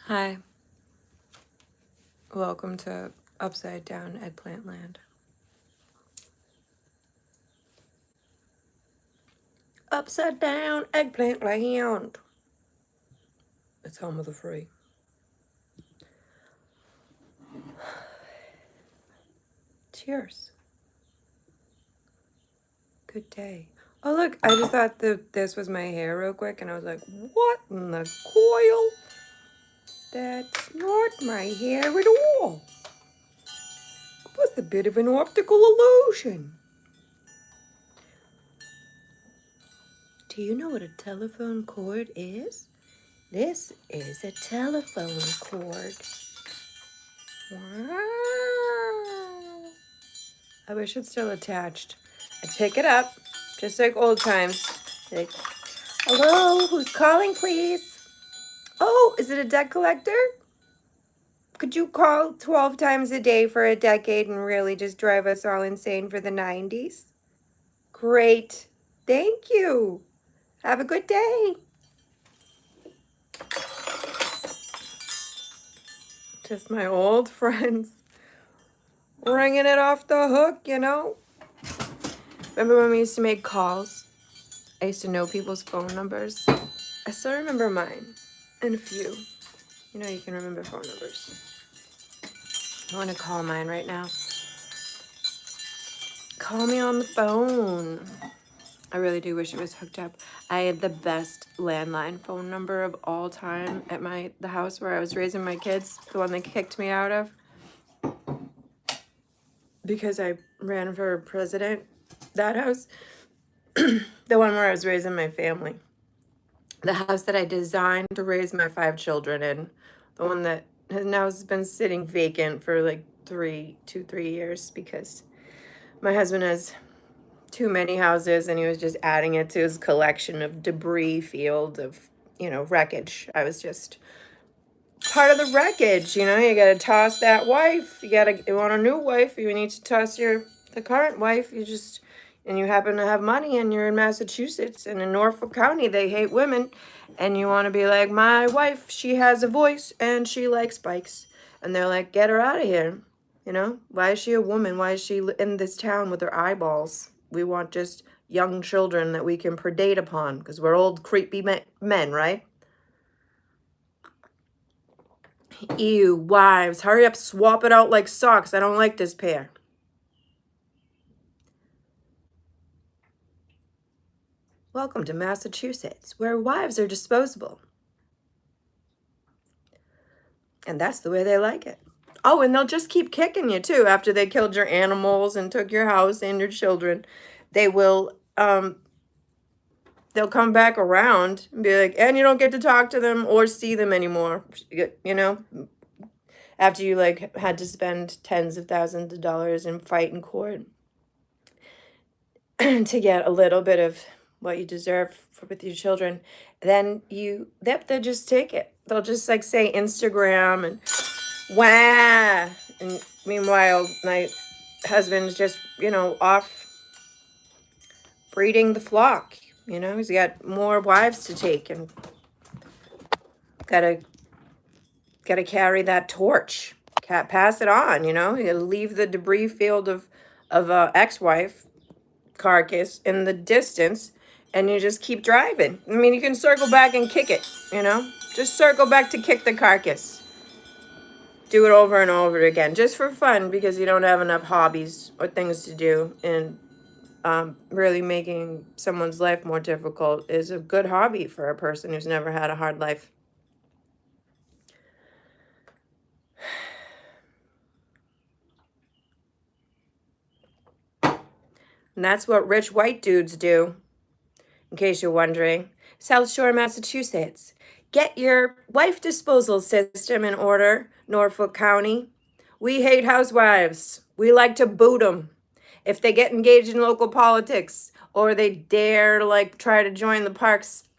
Hi, welcome to Upside Down Eggplant Land. Upside Down Eggplant Land. It's home of the free. Cheers. Good day. Oh look, I just thought this was my hair real quick, and I was like, what in the coil? That's not my hair at all. It was a bit of an optical illusion. Do you know what a telephone cord is? This is a telephone cord. Wow. I wish it's still attached. I'd pick it up, just like old times. Like, hello, who's calling, please? Oh, is it a debt collector? Could you call 12 times a day for a decade and really just drive us all insane for the 90s? Great. Thank you. Have a good day. Just my old friends ringing it off the hook, you know? Remember when we used to make calls? I used to know people's phone numbers. I still remember mine and a few. You know, you can remember phone numbers. I want to call mine right now. Call me on the phone. I really do wish it was hooked up. I had the best landline phone number of all time at the house where I was raising my kids, the one they kicked me out of because I ran for president. That house, the one where I was raising my family. The house that I designed to raise my 5 children in. The one that has been sitting vacant for like 3 years because my husband has too many houses and he was just adding it to his collection of debris field of, wreckage. I was just part of the wreckage, you gotta toss that wife. You want a new wife, you need to toss the current wife. And you happen to have money and you're in Massachusetts, and in Norfolk County they hate women, and you want to be like, my wife, she has a voice and she likes bikes, and they're like, get her out of here. Why is she a woman? Why is she in this town with her eyeballs? We want just young children that we can predate upon because we're old creepy men, right? Ew, wives, hurry up, swap it out like socks. I don't like this pair. Welcome to Massachusetts, where wives are disposable. And that's the way they like it. Oh, and they'll just keep kicking you too after they killed your animals and took your house and your children. They will they'll come back around and be like, and you don't get to talk to them or see them anymore. After you had to spend tens of thousands of dollars and fight in court to get a little bit of what you deserve with your children, then they'll just take it. They'll just say Instagram and wah. And meanwhile, my husband's just, off breeding the flock. He's got more wives to take and gotta carry that torch. Pass it on, you gotta leave the debris field of a ex-wife carcass in the distance, and you just keep driving. I mean, you can circle back and kick it, just circle back to kick the carcass. Do it over and over again, just for fun, because you don't have enough hobbies or things to do. And really making someone's life more difficult is a good hobby for a person who's never had a hard life. And that's what rich white dudes do, in case you're wondering. South Shore, Massachusetts. Get your wife disposal system in order, Norfolk County. We hate housewives. We like to boot them. If they get engaged in local politics or they dare try to join the Parks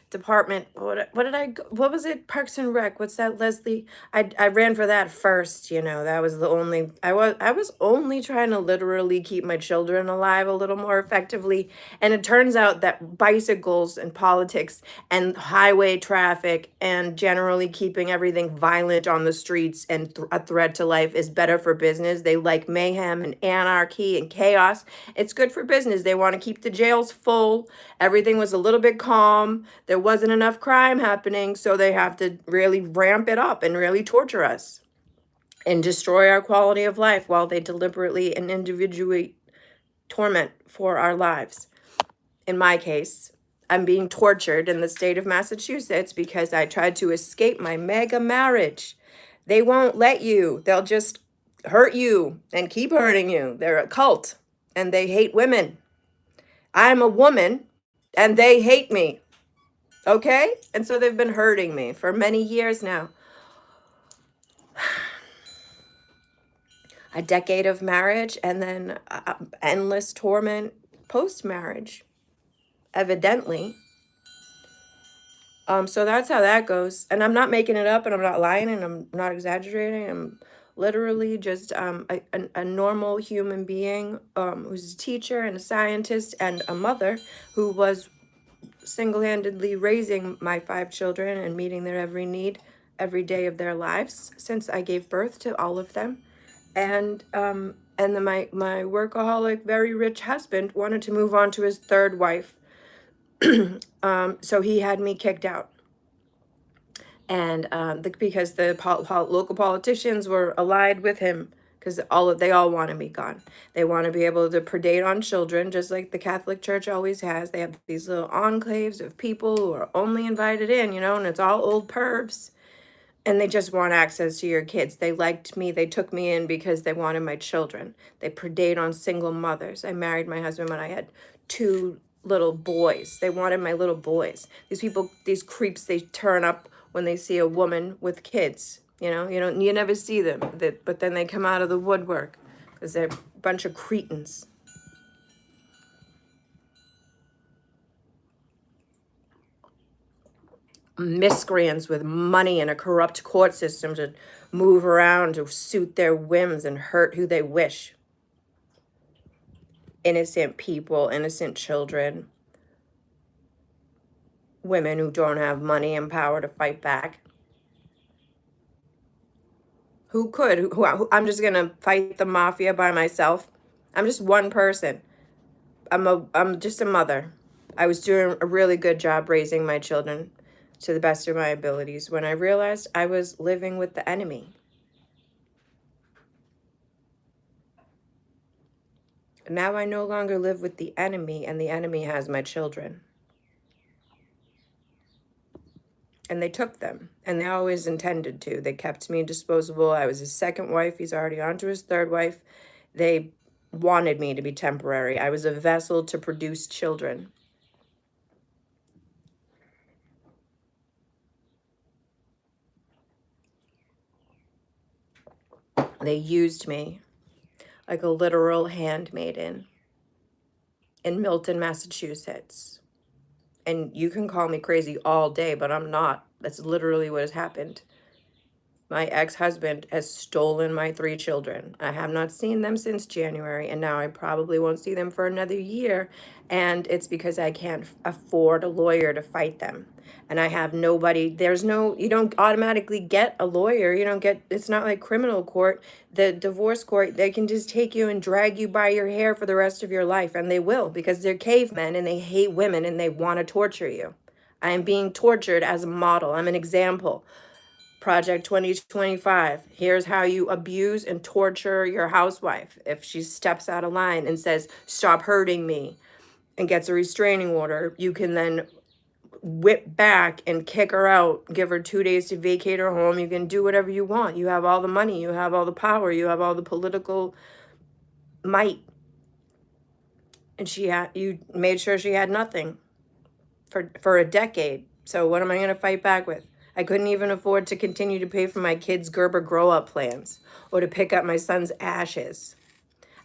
department. What did I what was it? Parks and Rec. What's that, Leslie? I ran for that first, you know. That was the only I was only trying to literally keep my children alive a little more effectively. And it turns out that bicycles and politics and highway traffic and generally keeping everything violent on the streets and a threat to life is better for business. They like mayhem and anarchy and chaos. It's good for business. They want to keep the jails full. Everything was a little bit calm. There wasn't enough crime happening, so they have to really ramp it up and really torture us and destroy our quality of life while they deliberately and individually torment for our lives. In my case, I'm being tortured in the state of Massachusetts because I tried to escape my mega marriage. They won't let you. They'll just hurt you and keep hurting you. They're a cult and they hate women. I'm a woman and they hate me. Okay? And so they've been hurting me for many years now. A decade of marriage and then endless torment post-marriage, evidently. So that's how that goes. And I'm not making it up and I'm not lying and I'm not exaggerating. I'm literally just a normal human being who's a teacher and a scientist and a mother who was single-handedly raising my 5 children and meeting their every need every day of their lives since I gave birth to all of them. And then my workaholic, very rich husband wanted to move on to his 3rd wife. So he had me kicked out. And because the local politicians were allied with him, because they all want to be gone. They want to be able to predate on children, just like the Catholic Church always has. They have these little enclaves of people who are only invited in, you know, and it's all old pervs. And they just want access to your kids. They liked me. They took me in because they wanted my children. They predate on single mothers. I married my husband when I had 2 little boys. They wanted my little boys. These people, these creeps, they turn up when they see a woman with kids. You know, you never see them, but then they come out of the woodwork because they're a bunch of cretins. Miscreants with money and a corrupt court system to move around to suit their whims and hurt who they wish. Innocent people, innocent children, women who don't have money and power to fight back. Who could? I'm just gonna fight the mafia by myself. I'm just one person. I'm just a mother. I was doing a really good job raising my children to the best of my abilities when I realized I was living with the enemy. Now I no longer live with the enemy, and the enemy has my children. And they took them, and they always intended to. They kept me disposable. I was his 2nd wife. He's already on to his 3rd wife. They wanted me to be temporary. I was a vessel to produce children. They used me like a literal handmaiden in Milton, Massachusetts. And you can call me crazy all day, but I'm not. That's literally what has happened. My ex-husband has stolen my 3 children. I have not seen them since January, and now I probably won't see them for another year. And it's because I can't afford a lawyer to fight them. And I have nobody. You don't automatically get a lawyer. It's not like criminal court. The divorce court, they can just take you and drag you by your hair for the rest of your life. And they will, because they're cavemen and they hate women and they want to torture you. I am being tortured as a model. I'm an example. Project 2025. Here's how you abuse and torture your housewife. If she steps out of line and says, "Stop hurting me," and gets a restraining order, you can then whip back and kick her out, give her 2 days to vacate her home. You can do whatever you want. You have all the money, you have all the power, you have all the political might. And you made sure she had nothing for a decade. So what am I going to fight back with? I couldn't even afford to continue to pay for my kids' Gerber grow-up plans or to pick up my son's ashes.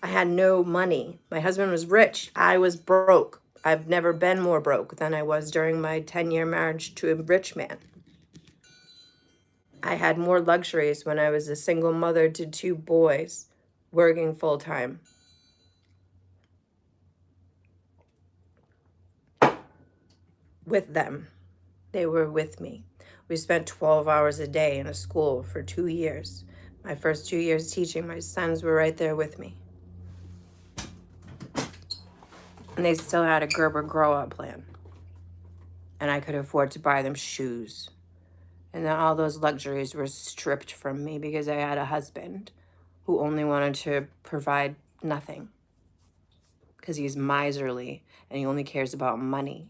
I had no money. My husband was rich. I was broke. I've never been more broke than I was during my 10-year marriage to a rich man. I had more luxuries when I was a single mother to 2 boys working full time. With them. They were with me. We spent 12 hours a day in a school for 2 years. My first 2 years teaching, my sons were right there with me. And they still had a Gerber grow up plan. And I could afford to buy them shoes. And then all those luxuries were stripped from me because I had a husband who only wanted to provide nothing. Because he's miserly and he only cares about money.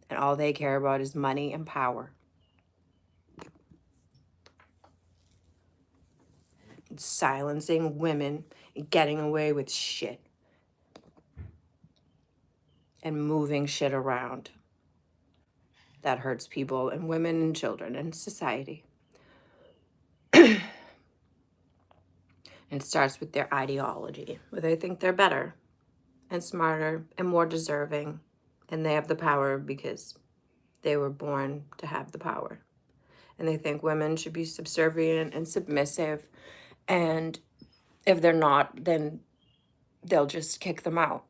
And all they care about is money and power. Silencing women and getting away with shit. And moving shit around. That hurts people and women and children and society. And it starts with their ideology, where they think they're better and smarter and more deserving. And they have the power because they were born to have the power. And they think women should be subservient and submissive. And if they're not, then they'll just kick them out.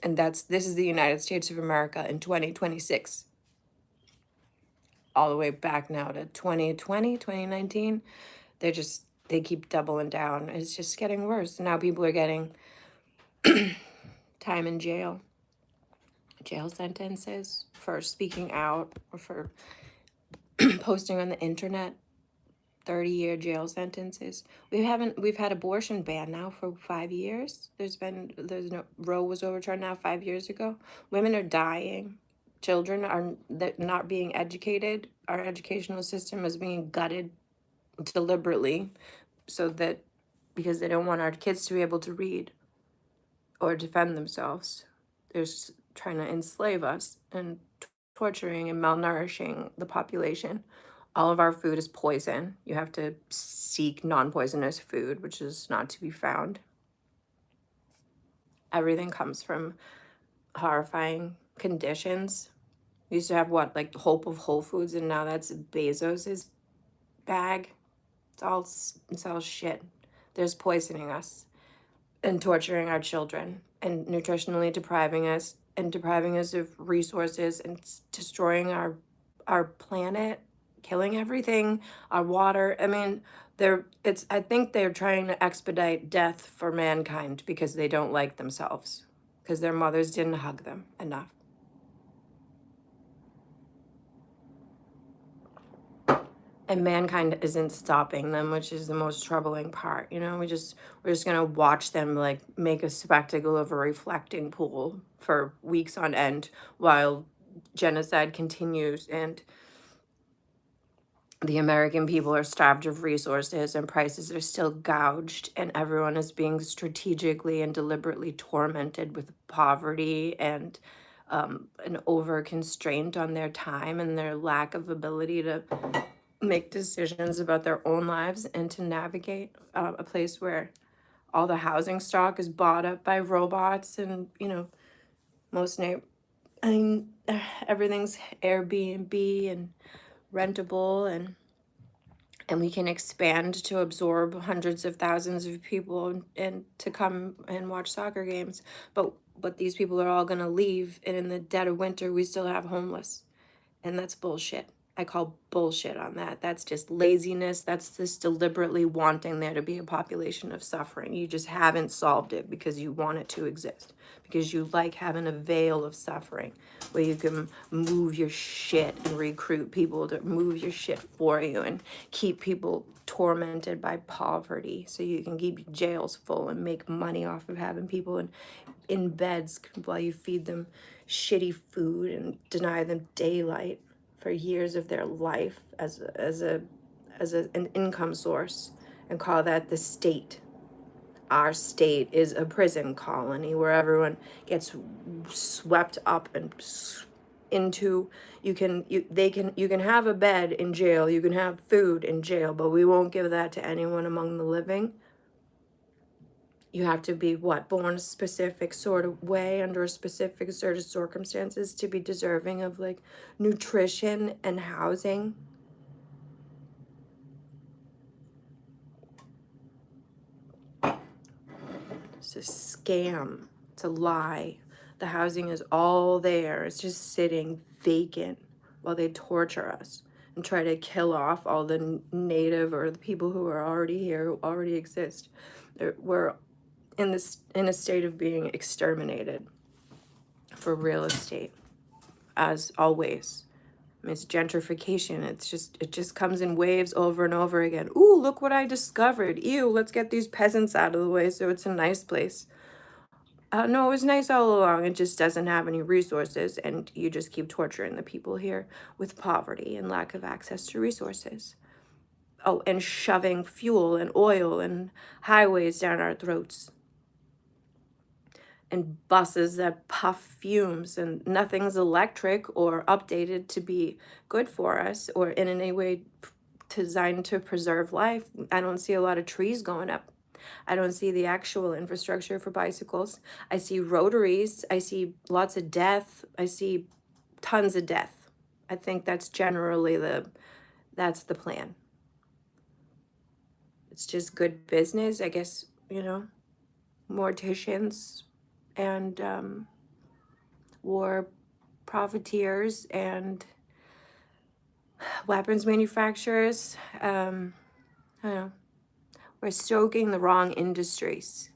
And this is the United States of America in 2026. All the way back now to 2020, 2019. They keep doubling down. It's just getting worse. Now people are getting time in jail sentences for speaking out or for posting on the internet. 30-year jail sentences. We've had abortion ban now for 5 years. Roe was overturned now 5 years ago. Women are dying. Children are not being educated. Our educational system is being gutted deliberately because they don't want our kids to be able to read or defend themselves. They're trying to enslave us and torturing and malnourishing the population. All of our food is poison. You have to seek non-poisonous food, which is not to be found. Everything comes from horrifying conditions. We used to have like Hope of Whole Foods, and now that's Bezos's bag. It's all shit. There's poisoning us and torturing our children and nutritionally depriving us of resources and destroying our planet, killing everything, our water. I mean, I think they're trying to expedite death for mankind because they don't like themselves, because their mothers didn't hug them enough. And mankind isn't stopping them, which is the most troubling part. We're just gonna watch them like make a spectacle of a reflecting pool for weeks on end while genocide continues and the American people are starved of resources and prices are still gouged and everyone is being strategically and deliberately tormented with poverty and an over constraint on their time and their lack of ability to make decisions about their own lives and to navigate a place where all the housing stock is bought up by robots and everything's Airbnb and rentable and we can expand to absorb hundreds of thousands of people and to come and watch soccer games, but these people are all going to leave, and in the dead of winter we still have homeless, and that's bullshit. I call bullshit on that. That's just laziness. That's just deliberately wanting there to be a population of suffering. You just haven't solved it because you want it to exist. Because you like having a veil of suffering where you can move your shit and recruit people to move your shit for you and keep people tormented by poverty so you can keep jails full and make money off of having people in beds while you feed them shitty food and deny them daylight for years of their life as an income source and call that the state. Our state is a prison colony where everyone gets swept up and into you can have a bed in jail, you can have food in jail, but we won't give that to anyone among the living. You have to be what, born a specific sort of way under a specific sort of circumstances to be deserving of like nutrition and housing. It's a scam. It's a lie. The housing is all there. It's just sitting vacant while they torture us and try to kill off all the native or the people who are already here, who already exist. We're in a state of being exterminated for real estate, as always. I mean, it's gentrification. It just comes in waves over and over again. Ooh, look what I discovered. Ew, let's get these peasants out of the way so it's a nice place. No, it was nice all along. It just doesn't have any resources, and you just keep torturing the people here with poverty and lack of access to resources. Oh, and shoving fuel and oil and highways down our throats. And buses that puff fumes, and nothing's electric or updated to be good for us or in any way designed to preserve life. I don't see a lot of trees going up. I don't see the actual infrastructure for bicycles. I see rotaries. I see lots of death. I see tons of death. I think that's generally that's the plan. It's just good business, I guess, morticians and war profiteers and weapons manufacturers. I don't know. We're stoking the wrong industries.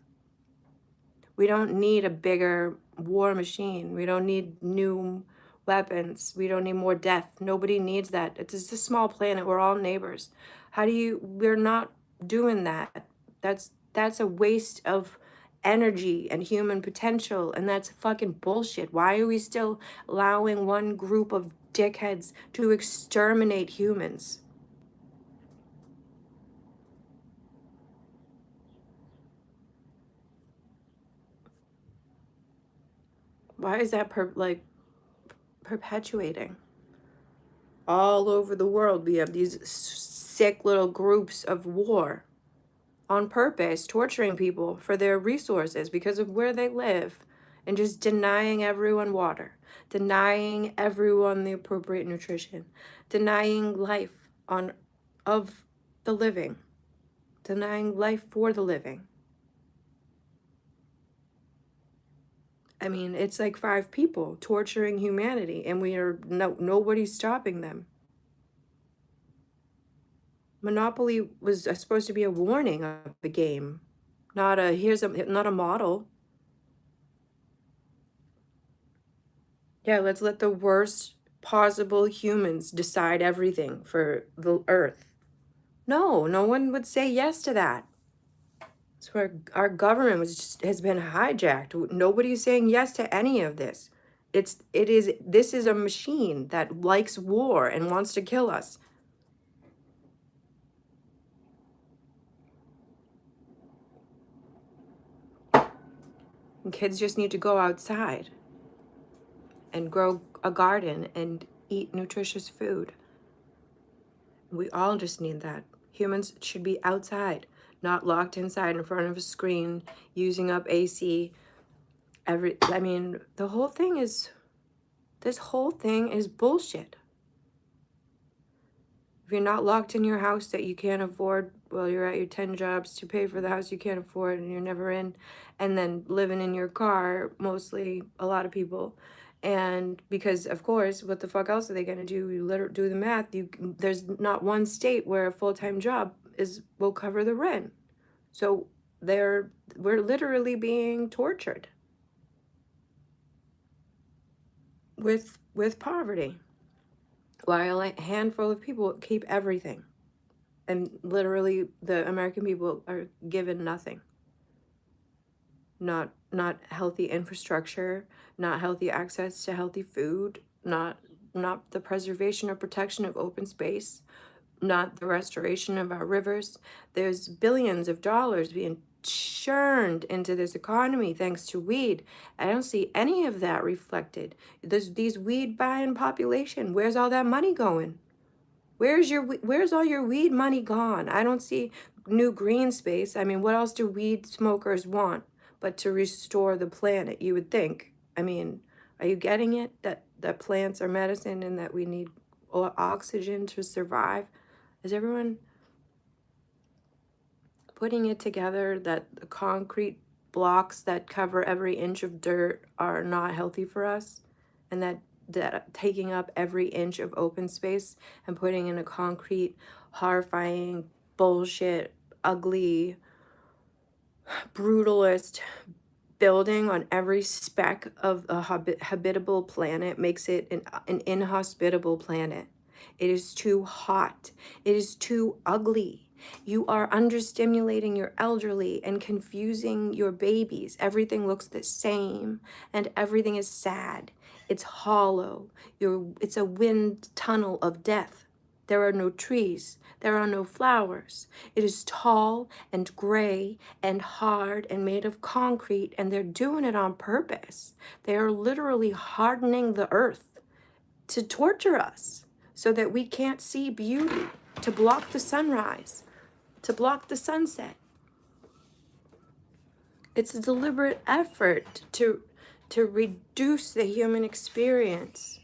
We don't need a bigger war machine. We don't need new weapons. We don't need more death. Nobody needs that. It's just a small planet. We're all neighbors. We're not doing that. That's a waste of energy and human potential, and that's fucking bullshit. Why are we still allowing one group of dickheads to exterminate humans? Why is that perpetuating? All over the world, we have these sick little groups of war on purpose, torturing people for their resources because of where they live, and just denying everyone water, denying everyone the appropriate nutrition, denying life of the living, denying life for the living. I mean, it's like 5 people torturing humanity, and nobody's stopping them. Monopoly was supposed to be a warning of the game, not a model. Yeah, let's let the worst possible humans decide everything for the earth. No one would say yes to that. That's where our government has been hijacked. Nobody's saying yes to any of this. This is a machine that likes war and wants to kill us. And kids just need to go outside and grow a garden and eat nutritious food. We all just need that. Humans should be outside, not locked inside in front of a screen, using up AC. This whole thing is bullshit. If you're not locked in your house that you can't afford, well, you're at your 10 jobs to pay for the house you can't afford and you're never in, and then living in your car, mostly a lot of people. And because, of course, what the fuck else are they going to do? You do the math. There's not one state where a full-time job will cover the rent. So we're literally being tortured with poverty, while a handful of people keep everything. And literally the American people are given nothing. Not healthy infrastructure, not healthy access to healthy food, not the preservation or protection of open space, not the restoration of our rivers. There's billions of dollars being churned into this economy thanks to weed. I don't see any of that reflected. There's these weed buying population. Where's all that money going? Where's all your weed money gone? I don't see new green space. I mean, what else do weed smokers want but to restore the planet, you would think? I mean, are you getting it? That plants are medicine and that we need oxygen to survive? Is everyone putting it together that the concrete blocks that cover every inch of dirt are not healthy for us, and that taking up every inch of open space and putting in a concrete, horrifying, bullshit, ugly, brutalist building on every speck of a habitable planet makes it an inhospitable planet. It is too hot. It is too ugly. You are understimulating your elderly and confusing your babies. Everything looks the same and everything is sad. It's hollow. It's a wind tunnel of death. There are no trees. There are no flowers. It is tall and gray and hard and made of concrete, and they're doing it on purpose. They are literally hardening the earth to torture us so that we can't see beauty, to block the sunrise, to block the sunset. It's a deliberate effort to reduce the human experience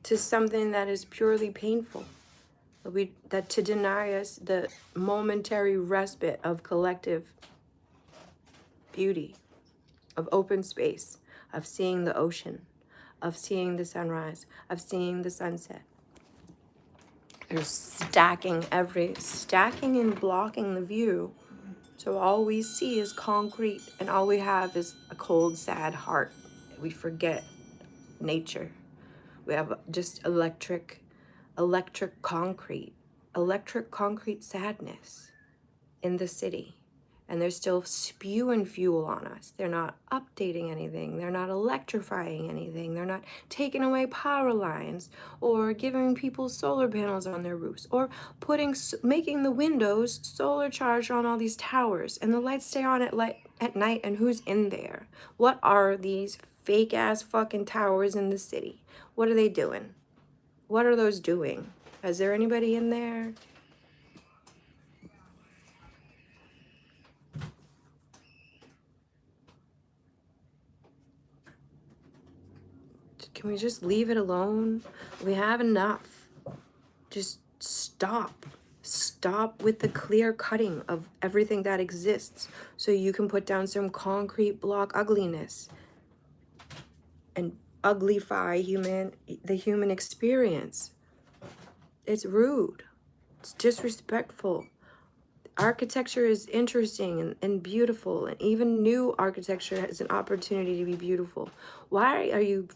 to something that is purely painful. That to deny us the momentary respite of collective beauty, of open space, of seeing the ocean, of seeing the sunrise, of seeing the sunset. They're stacking and blocking the view. So all we see is concrete, and all we have is a cold, sad heart. We forget nature. We have just electric concrete sadness in the city. And they're still spewing fuel on us. They're not updating anything. They're not electrifying anything. They're not taking away power lines or giving people solar panels on their roofs or making the windows solar charged on all these towers, and the lights stay on at night, and who's in there? What are these fake ass fucking towers in the city? What are they doing? What are those doing? Is there anybody in there? Can we just leave it alone? We have enough. Just stop. Stop with the clear cutting of everything that exists so you can put down some concrete block ugliness and uglify the human experience. It's rude. It's disrespectful. Architecture is interesting and beautiful, and even new architecture has an opportunity to be beautiful. Why are you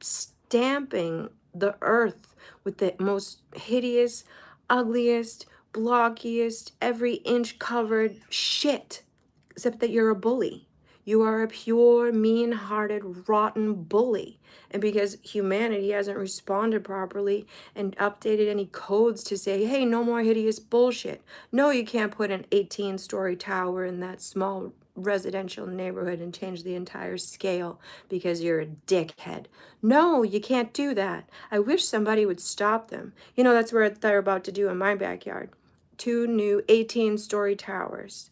stamping the earth with the most hideous, ugliest, blockiest, every inch covered shit, except that you're a bully? You are a pure, mean-hearted, rotten bully. And because humanity hasn't responded properly and updated any codes to say, hey, no more hideous bullshit. No, you can't put an 18-story tower in that small residential neighborhood and change the entire scale because you're a dickhead. No, you can't do that. I wish somebody would stop them. You know, that's what they're about to do in my backyard. 2 new 18-story towers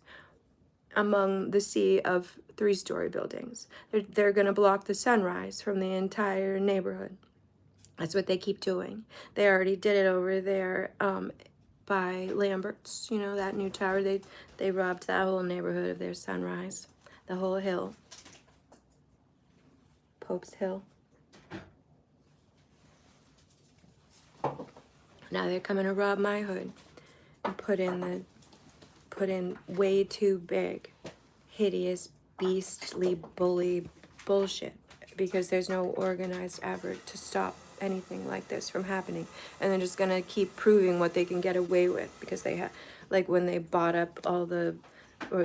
among the sea of 3-story buildings. They're going to block the sunrise from the entire neighborhood. That's what they keep doing. They already did it over there by Lambert's, you know, that new tower. They robbed that whole neighborhood of their sunrise, the whole hill, Pope's Hill. Now they're coming to rob my hood and put in way too big, hideous, beastly, bully bullshit, because there's no organized effort to stop anything like this from happening. And they're just gonna keep proving what they can get away with, because they have, like when they bought up or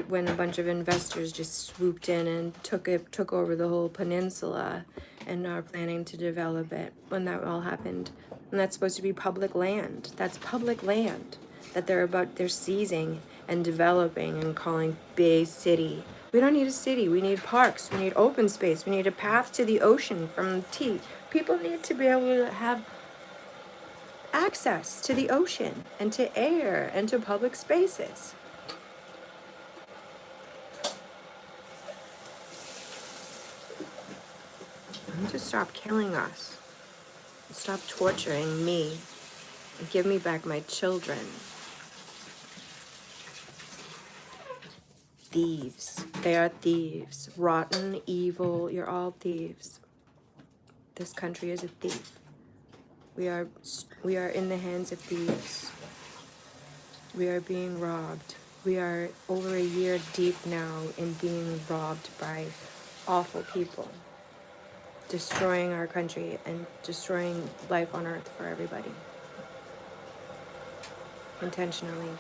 when a bunch of investors just swooped in and took over the whole peninsula and are planning to develop it, when that all happened. And that's supposed to be public land. That's public land that they're seizing and developing and calling Bay City. We don't need a city. We need parks. We need open space. We need a path to the ocean from the T. People need to be able to have access to the ocean and to air and to public spaces. And to stop killing us. Stop torturing me. And give me back my children. Thieves. They are thieves. Rotten, evil. You're all thieves. This country is a thief. We are in the hands of thieves. We are being robbed. We are over a year deep now in being robbed by awful people, destroying our country and destroying life on earth for everybody. Intentionally.